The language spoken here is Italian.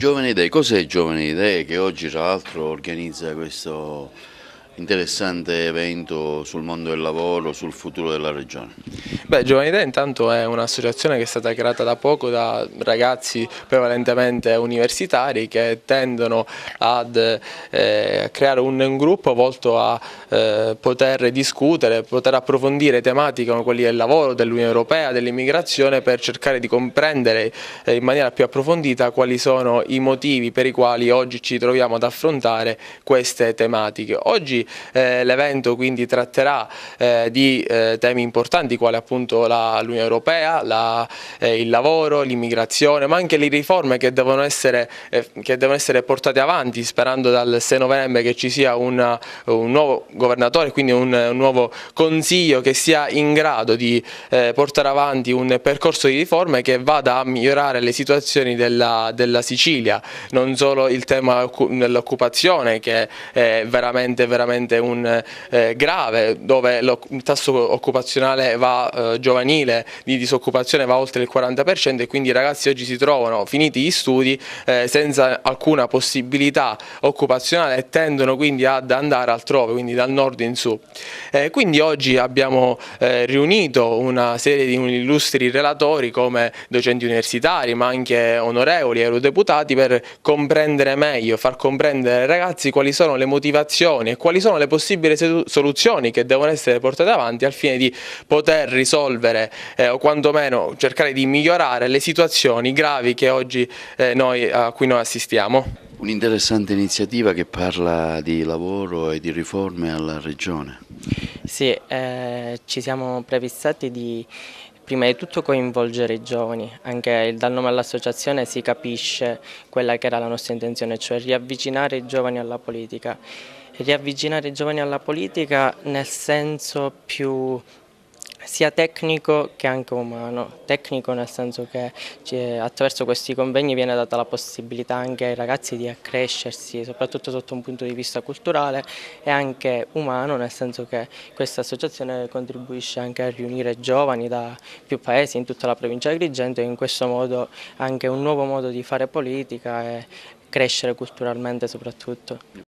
Giovani Idee, cos'è Giovani Idee che oggi tra l'altro organizza questo interessante evento sul mondo del lavoro, sul futuro della regione? Beh, Giovani Idee intanto è un'associazione che è stata creata da poco da ragazzi prevalentemente universitari che tendono ad creare un gruppo volto a poter discutere, poter approfondire tematiche come quelli del lavoro, dell'Unione Europea, dell'immigrazione per cercare di comprendere in maniera più approfondita quali sono i motivi per i quali oggi ci troviamo ad affrontare queste tematiche. Oggi l'evento quindi tratterà di temi importanti quali appunto l'Unione Europea, il lavoro, l'immigrazione, ma anche le riforme che devono essere portate avanti, sperando dal 6 novembre che ci sia un nuovo governatore, quindi un nuovo consiglio che sia in grado di portare avanti un percorso di riforme che vada a migliorare le situazioni della Sicilia, non solo il tema dell'occupazione che è veramente grave, dove il tasso occupazionale giovanile di disoccupazione va oltre il 40% e quindi i ragazzi oggi si trovano, finiti gli studi, senza alcuna possibilità occupazionale e tendono quindi ad andare altrove, quindi dal nord in su. Quindi oggi abbiamo riunito una serie di illustri relatori come docenti universitari ma anche onorevoli eurodeputati per comprendere meglio, far comprendere ai ragazzi quali sono le motivazioni e quali sono le possibili soluzioni che devono essere portate avanti al fine di poter risolvere o quantomeno cercare di migliorare le situazioni gravi che oggi a cui noi assistiamo. Un'interessante iniziativa che parla di lavoro e di riforme alla regione. Sì, ci siamo prefissati di prima di tutto coinvolgere i giovani, anche dal nome all'associazione si capisce quella che era la nostra intenzione, cioè riavvicinare i giovani alla politica. Riavvicinare i giovani alla politica nel senso più sia tecnico che anche umano. Tecnico nel senso che attraverso questi convegni viene data la possibilità anche ai ragazzi di accrescersi, soprattutto sotto un punto di vista culturale, e anche umano nel senso che questa associazione contribuisce anche a riunire giovani da più paesi in tutta la provincia di Agrigento e in questo modo anche un nuovo modo di fare politica e crescere culturalmente soprattutto.